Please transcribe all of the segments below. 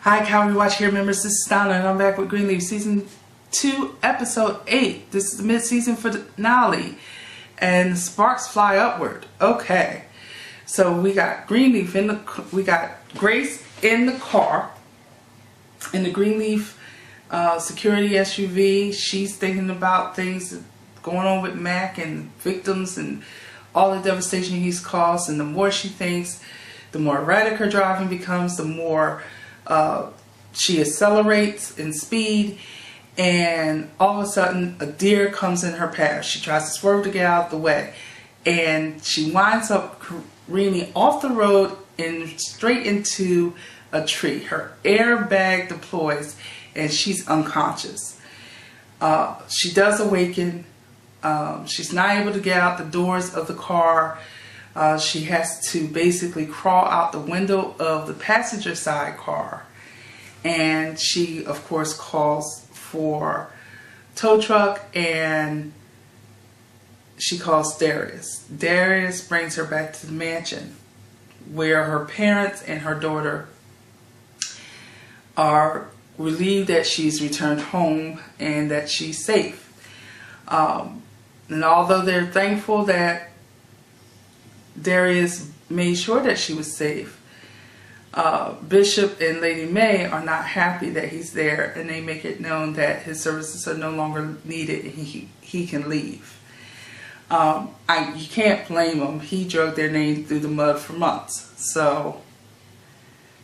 Hi, Calvary Watch here, members. This is Donna, and I'm back with Greenleaf, Season 2, Episode 8. This is the mid-season finale, and the sparks fly upward. Okay, so we got Greenleaf we got Grace in the car, in the Greenleaf security SUV. She's thinking about things going on with Mac and victims and all the devastation he's caused, and the more she thinks, the more erratic her driving becomes, the more she accelerates in speed, and all of a sudden a deer comes in her path. She tries to swerve to get out of the way, and she winds up careening off the road and straight into a tree. Her airbag deploys and she's unconscious. She does awaken. She's not able to get out the doors of the car. She has to basically crawl out the window of the passenger side car, and she of course calls for tow truck, and she calls Darius. Darius brings her back to the mansion where her parents and her daughter are relieved that she's returned home and that she's safe. And although they're thankful that Darius made sure that she was safe, Bishop and Lady May are not happy that he's there, and they make it known that his services are no longer needed and he can leave. You can't blame him. He dragged their name through the mud for months. So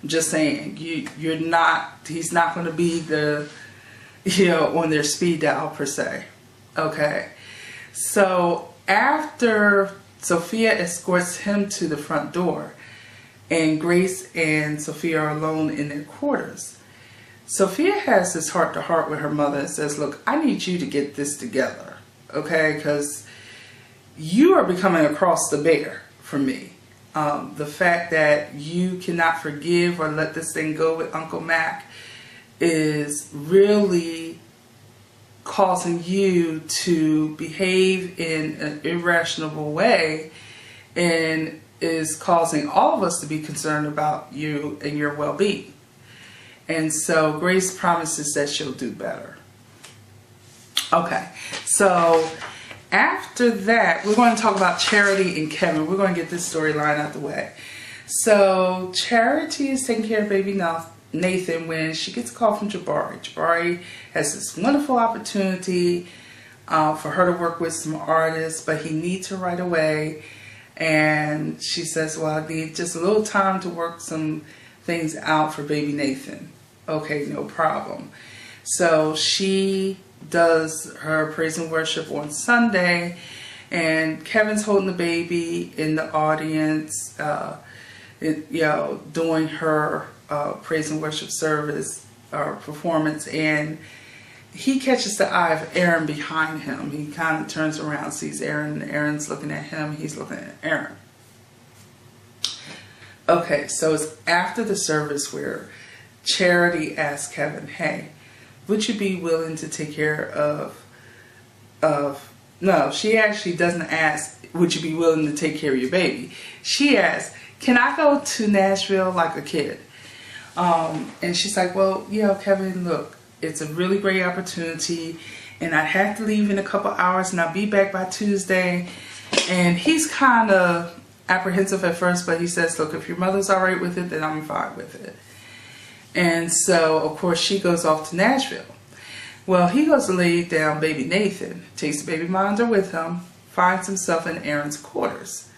I'm just saying, he's not going to be on their speed dial per se. Okay. So after Sophia escorts him to the front door, and Grace and Sophia are alone in their quarters, Sophia has this heart-to-heart with her mother and says, look, I need you to get this together, okay, because you are becoming a cross to bear for me. The fact that you cannot forgive or let this thing go with Uncle Mac is really causing you to behave in an irrational way, and is causing all of us to be concerned about you and your well-being. And so Grace promises that she'll do better. Okay, so after that, we're going to talk about Charity and Kevin. We're going to get this storyline out the way. So Charity is taking care of baby Nathan when she gets a call from Jabari. Jabari has this wonderful opportunity for her to work with some artists, but he needs her right away. And she says, well, I need just a little time to work some things out for baby Nathan. Okay, no problem. So she does her praise and worship on Sunday, and Kevin's holding the baby in the audience, doing her praise and worship service or performance, and he catches the eye of Aaron behind him. He kind of turns around, sees Aaron, and Aaron's looking at him. He's looking at Aaron. Okay, so it's after the service where Charity asks Kevin, hey, would you be willing to take care no, she actually doesn't ask, would you be willing to take care of your baby? She asks, can I go to Nashville like a kid? And she's like, well, Kevin, look, it's a really great opportunity, and I'd have to leave in a couple hours, and I'll be back by Tuesday. And he's kind of apprehensive at first, but he says, look, if your mother's all right with it, then I'm fine with it. And so, of course, she goes off to Nashville. Well, he goes to lay down baby Nathan, takes the baby monitor with him, finds himself in Aaron's quarters.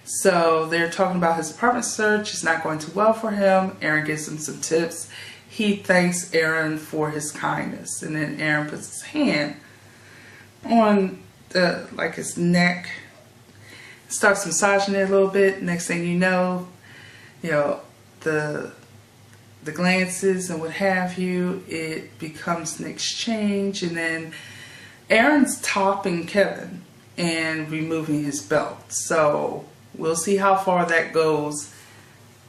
So they're talking about his apartment search. It's not going too well for him. Aaron gives him some tips. He thanks Aaron for his kindness, and then Aaron puts his hand on his neck, starts massaging it a little bit. Next thing you know, the glances and what have you, it becomes an exchange, and then Aaron's topping Kevin and removing his belt. So we'll see how far that goes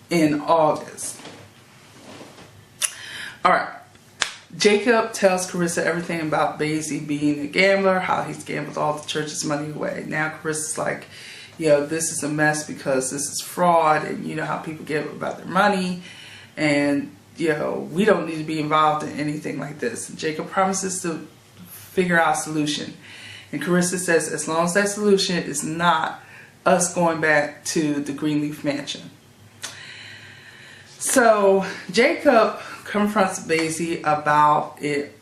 in August. Alright, Jacob tells Carissa everything about Basie being a gambler, how he's gambled all the church's money away. Now Carissa's like, this is a mess because this is fraud, and you know how people give about their money, and we don't need to be involved in anything like this. And Jacob promises to figure out a solution. And Carissa says, as long as that solution is not us going back to the Greenleaf mansion. So Jacob confronts Basie about it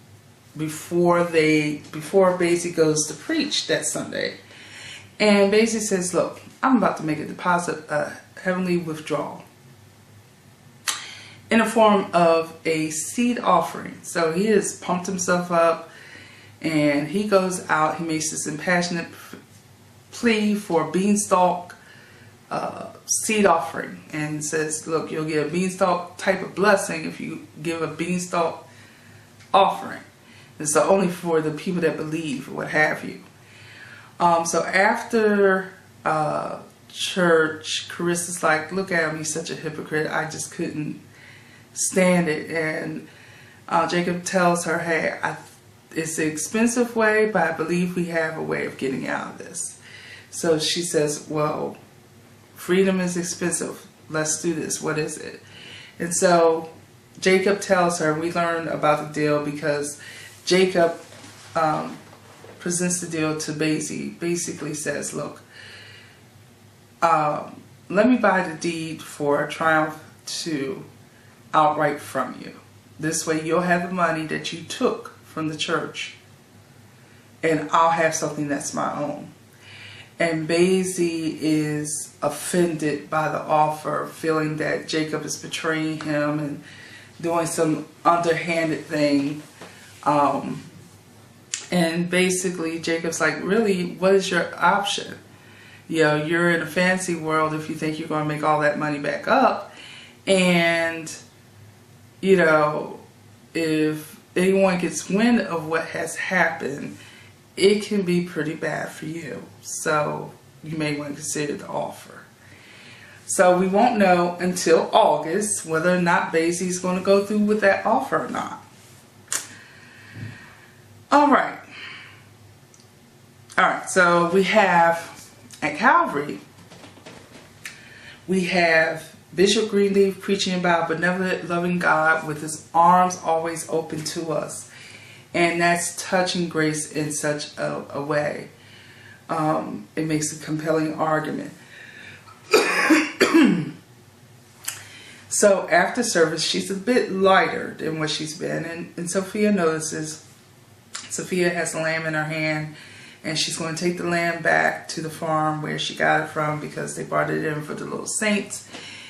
before Basie goes to preach that Sunday. And Basie says, look, I'm about to make a deposit, a heavenly withdrawal in the form of a seed offering. So he has pumped himself up, and he goes out, he makes this impassionate plea for a beanstalk seed offering, and says, look, you'll get a beanstalk type of blessing if you give a beanstalk offering. It's only for the people that believe, or what have you. So after church, Carissa's like, look at him, he's such a hypocrite, I just couldn't stand it. And Jacob tells her, hey, it's an expensive way, but I believe we have a way of getting out of this. So she says, well, freedom is expensive. Let's do this. What is it? And so Jacob tells her, we learn about the deal because Jacob presents the deal to Basie. Basically says, look, let me buy the deed for Triumph 2 outright from you. This way you'll have the money that you took from the church, and I'll have something that's my own. And Basie is offended by the offer, feeling that Jacob is betraying him and doing some underhanded thing. And basically Jacob's like, really, what is your option? You're in a fancy world if you think you're going to make all that money back up. And, if anyone gets wind of what has happened, it can be pretty bad for you. So you may want to consider the offer. So we won't know until August whether or not Basie's going to go through with that offer or not. Alright, so we have, at Calvary, we have Bishop Greenleaf preaching about benevolent, loving God with his arms always open to us. And that's touching grace in such a way. It makes a compelling argument. So after service, she's a bit lighter than what she's been. And Sophia notices. Sophia has a lamb in her hand, and she's going to take the lamb back to the farm where she got it from because they brought it in for the little saints.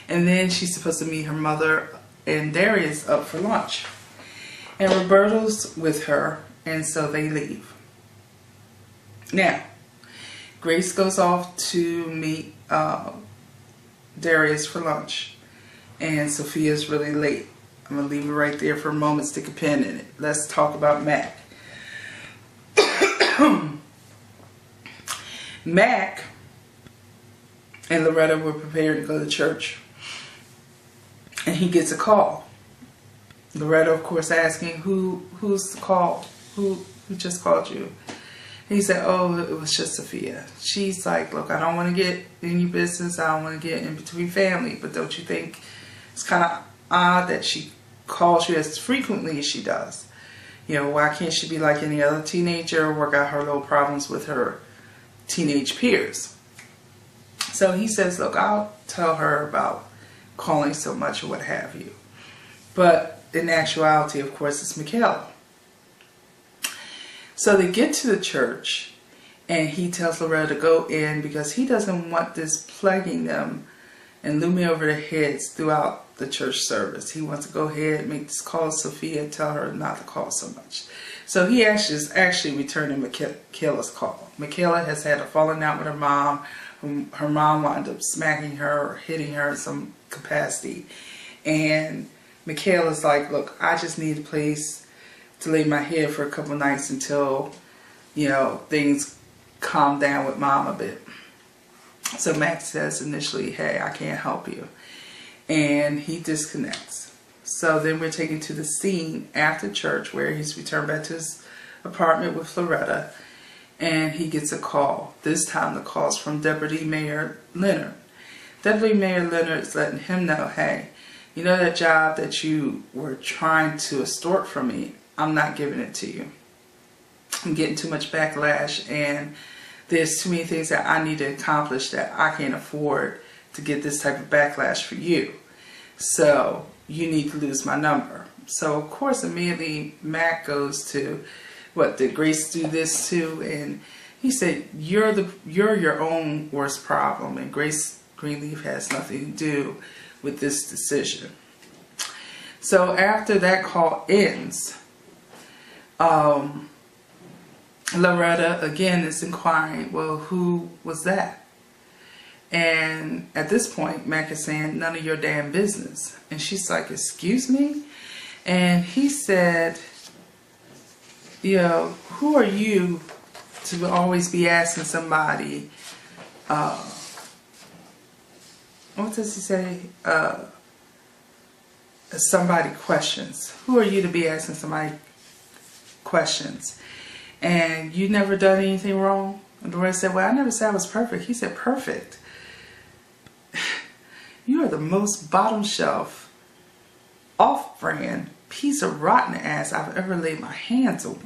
And then she's supposed to meet her mother and Darius up for lunch. And Roberto's with her, and so they leave. Now, Grace goes off to meet Darius for lunch, and Sophia's really late. I'm going to leave it right there for a moment, stick a pin in it. Let's talk about Mac. Mac and Loretta were prepared to go to church, and he gets a call. Loretta, of course, asking, who's the call? Who just called you? And he said, oh, it was just Sophia. She's like, look, I don't want to get in your business. I don't want to get in between family. But don't you think it's kind of odd that she calls you as frequently as she does? Why can't she be like any other teenager, work out her little problems with her teenage peers? So he says, look, I'll tell her about calling so much or what have you. But in actuality, of course, it's Michaela. So they get to the church, and he tells Loretta to go in because he doesn't want this plaguing them and looming over their heads throughout the church service. He wants to go ahead, make this call to Sophia, and tell her not to call so much. So he is actually returning Michaela's call. Michaela has had a falling out with her mom. Her mom wound up smacking her or hitting her in some capacity. And Michaela's like, look, I just need a place to lay my head for a couple nights until, things calm down with mom a bit. So Max says initially, hey, I can't help you. And he disconnects. So then we're taken to the scene after church where he's returned back to his apartment with Loretta. And he gets a call. This time the call's from Deputy Mayor Leonard. Deputy Mayor Leonard is letting him know, hey, you know that job that you were trying to extort from me, I'm not giving it to you. I'm getting too much backlash, and there's too many things that I need to accomplish that I can't afford to get this type of backlash for you. So you need to lose my number. So of course immediately Mac goes to, what, did Grace do this too? And he said, you're your own worst problem, and Grace Greenleaf has nothing to do with this decision. So after that call ends, Loretta again is inquiring, well, who was that? And at this point, Mac is saying, none of your damn business. And she's like, excuse me? And he said, you know, who are you to always be asking somebody, what does he say? Somebody questions. Who are you to be asking somebody questions? And you never done anything wrong? And Dora said, well, I never said I was perfect. He said, perfect. You are the most bottom shelf, off-brand piece of rotten ass I've ever laid my hands on.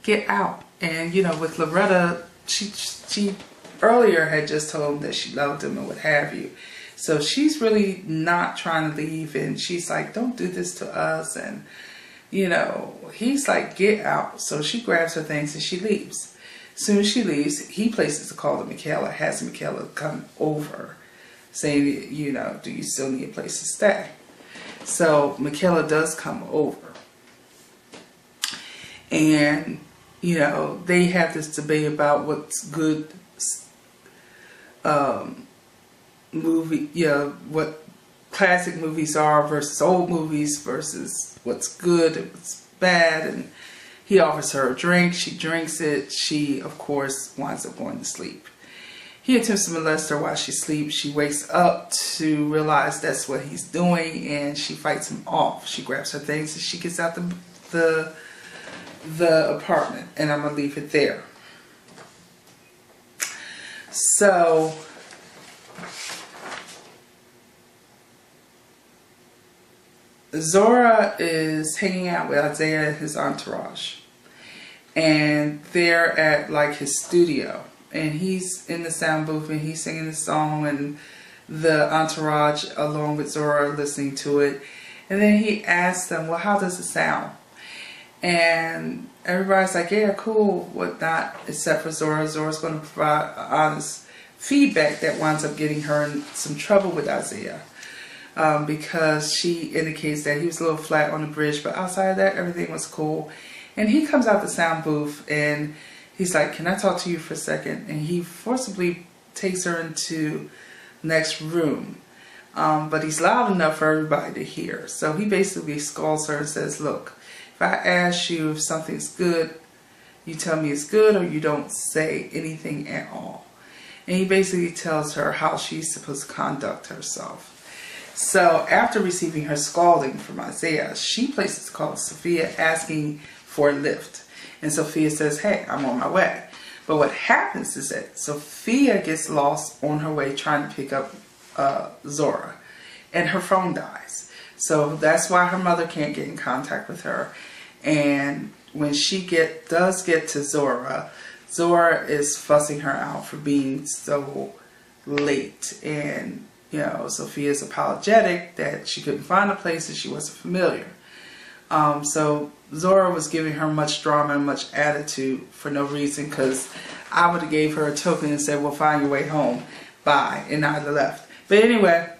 Get out. And you know, with Loretta, she earlier had just told him that she loved him and what have you. So she's really not trying to leave, and she's like, don't do this to us. And you know, he's like, get out. So she grabs her things and she leaves. As soon as she leaves, he places a call to Michaela, has Michaela come over, saying, you know, do you still need a place to stay? So Michaela does come over. And, you know, they have this debate about what's good movie, you know, what classic movies are versus old movies versus what's good and what's bad. And he offers her a drink. She drinks it. She, of course, winds up going to sleep. He attempts to molest her while she sleeps. She wakes up to realize that's what he's doing, and she fights him off. She grabs her things and she gets out the apartment, and I'm gonna leave it there. So Zora is hanging out with Isaiah and his entourage, and they're at like his studio, and he's in the sound booth and he's singing the song, and the entourage along with Zora are listening to it. And then he asks them, well, how does it sound? And everybody's like, yeah, cool, whatnot, except for Zora. Zora's going to provide honest feedback that winds up getting her in some trouble with Isaiah. Because she indicates that he was a little flat on the bridge, but outside of that, everything was cool. And he comes out the sound booth and he's like, can I talk to you for a second? And he forcibly takes her into the next room. But he's loud enough for everybody to hear. So he basically scolds her and says, look, if I ask you if something's good, you tell me it's good, or you don't say anything at all. And he basically tells her how she's supposed to conduct herself. So after receiving her scalding from Isaiah, she places a call to Sophia asking for a lift. And Sophia says, hey, I'm on my way. But what happens is that Sophia gets lost on her way trying to pick up Zora, and her phone dies. So that's why her mother can't get in contact with her. And when she does get to Zora, Zora is fussing her out for being so late. And, you know, Sophia's apologetic that she couldn't find a place and she wasn't familiar. So Zora was giving her much drama and much attitude for no reason, because I would have gave her a token and said, well, find your way home. Bye. And I'd have left. But anyway,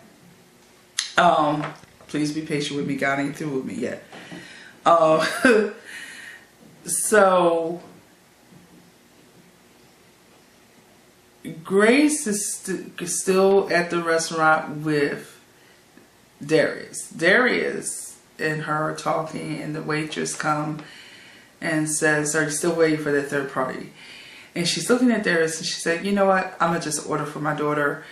please be patient with me. God ain't through with me yet. So Grace is still at the restaurant with Darius. Darius and her are talking, and the waitress comes and says, are you still waiting for the third party? And she's looking at Darius and she said, you know what, I'm going to just order for my daughter.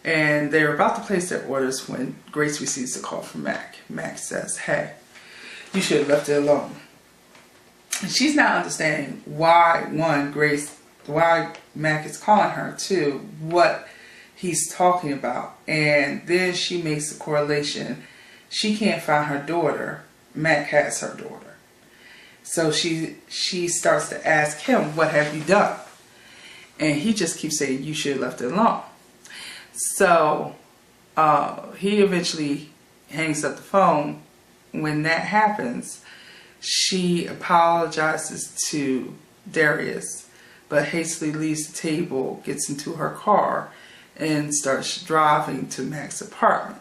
And they're about to place their orders when Grace receives a call from Mac. Mac says, hey, you should have left it alone. And she's not understanding why Mac is calling her, what he's talking about. And then she makes a correlation she can't find her daughter. Mac has her daughter. So she starts to ask him, what have you done? And he just keeps saying, you should have left it alone. So he eventually hangs up the phone. When that happens, she apologizes to Darius, but hastily leaves the table, gets into her car, and starts driving to Mac's apartment.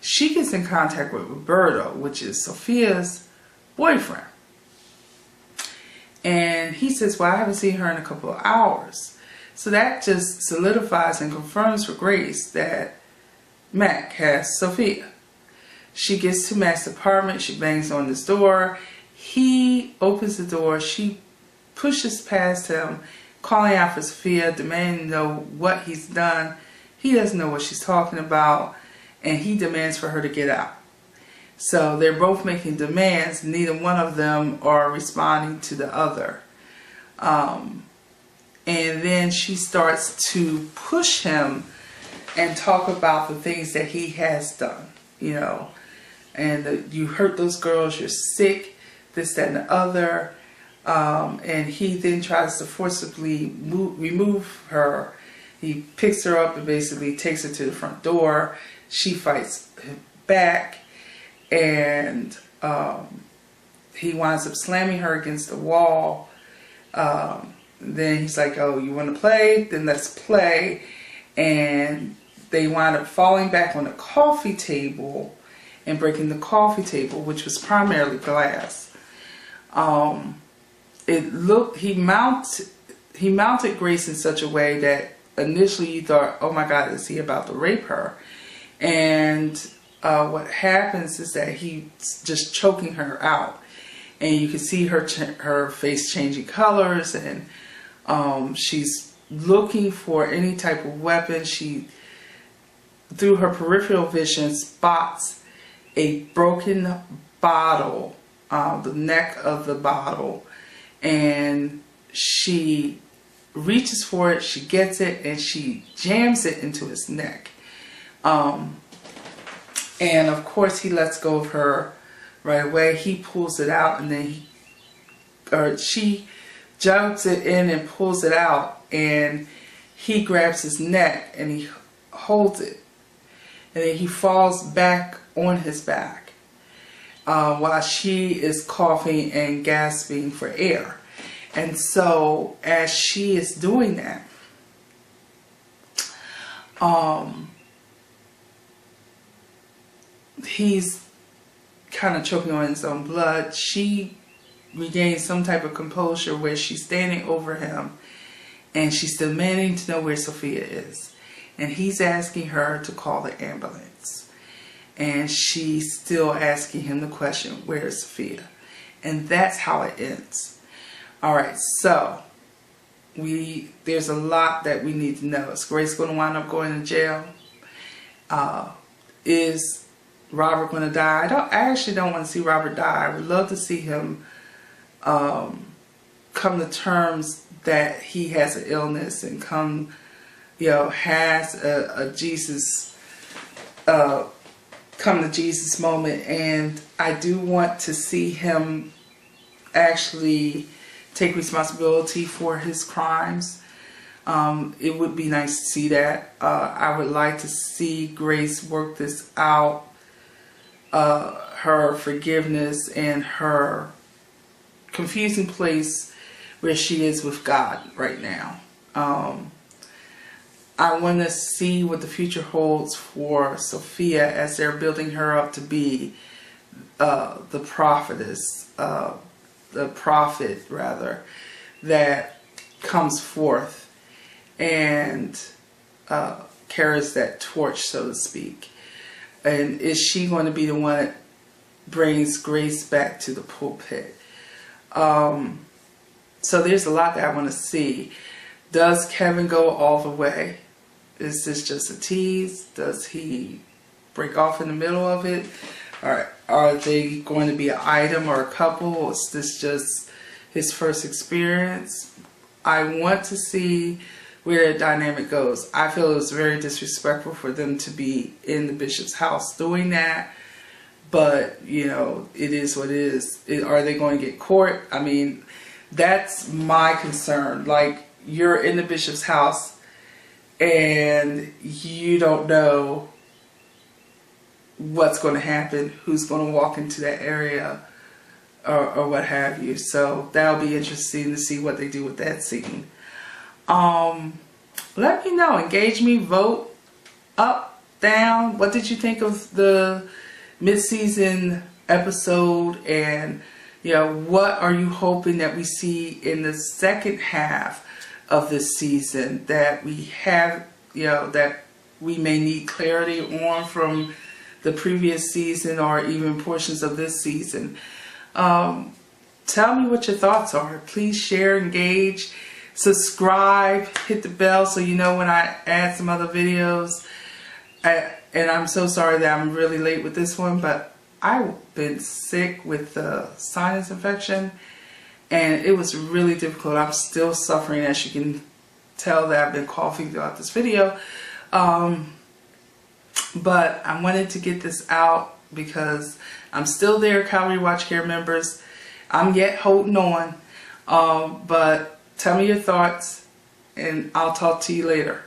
She gets in contact with Roberto, which is Sophia's boyfriend. And he says, well, I haven't seen her in a couple of hours. So that just solidifies and confirms for Grace that Mac has Sophia. She gets to Mac's apartment. She bangs on his door. He opens the door. She pushes past him, calling out for Sophia, demanding to know what he's done. He doesn't know what she's talking about, and he demands for her to get out. So they're both making demands. Neither one of them are responding to the other. And then she starts to push him and talk about the things that he has done, you know. And you hurt those girls, you're sick, this, that, and the other. And he then tries to forcibly remove her. He picks her up and basically takes her to the front door. She fights back, and he winds up slamming her against the wall. Then he's like, oh, you want to play? Then let's play. And they wind up falling back on the coffee table and breaking the coffee table, which was primarily glass. He mounted Grace in such a way that initially you thought, oh my God, is he about to rape her? And what happens is that he's just choking her out, and you can see her face changing colors, and she's looking for any type of weapon. She, through her peripheral vision, spots a broken bottle, the neck of the bottle, and she reaches for it, she gets it, and she jams it into his neck. And of course he lets go of her right away. He pulls it out, and then she jumps it in and pulls it out, and he grabs his neck and he holds it, and then he falls back on his back while she is coughing and gasping for air. And so as she is doing that, he's kind of choking on his own blood. She regains some type of composure where she's standing over him and she's demanding to know where Sophia is. And he's asking her to call the ambulance. And she's still asking him the question, where is Sophia? And that's how it ends. Alright, so there's a lot that we need to know. Is Grace going to wind up going to jail? Is Robert going to die? I actually don't want to see Robert die. I would love to see him come to terms that he has an illness and has a Jesus, come to Jesus moment. And I do want to see him actually take responsibility for his crimes. It would be nice to see that. I would like to see Grace work this out. Her forgiveness and her confusing place where she is with God right now. I want to see what the future holds for Sophia as they're building her up to be the prophetess, the prophet rather, that comes forth and carries that torch, so to speak. And is she going to be the one that brings Grace back to the pulpit? So there's a lot that I want to see. Does Kevin go all the way? Is this just a tease? Does he break off in the middle of it? Are they going to be an item or a couple? Is this just his first experience? I want to see where the dynamic goes. I feel it was very disrespectful for them to be in the bishop's house doing that. But, you know, it is what it is. Are they going to get court? I mean, that's my concern. Like, you're in the bishop's house and you don't know what's going to happen, who's going to walk into that area, or what have you. So that'll be interesting to see what they do with that scene. Let me know. Engage me. Vote up, down. What did you think of the mid-season episode? And, you know, what are you hoping that we see in the second half of this season that we have, you know, that we may need clarity on from the previous season or even portions of this season? Tell me what your thoughts are. Please share, engage, subscribe, hit the bell so you know when I add some other videos. And I'm so sorry that I'm really late with this one, but I've been sick with the sinus infection and it was really difficult. I'm still suffering, as you can tell that I've been coughing throughout this video. But I wanted to get this out because I'm still there, Calorie Watch Care members. I'm yet holding on. But tell me your thoughts and I'll talk to you later.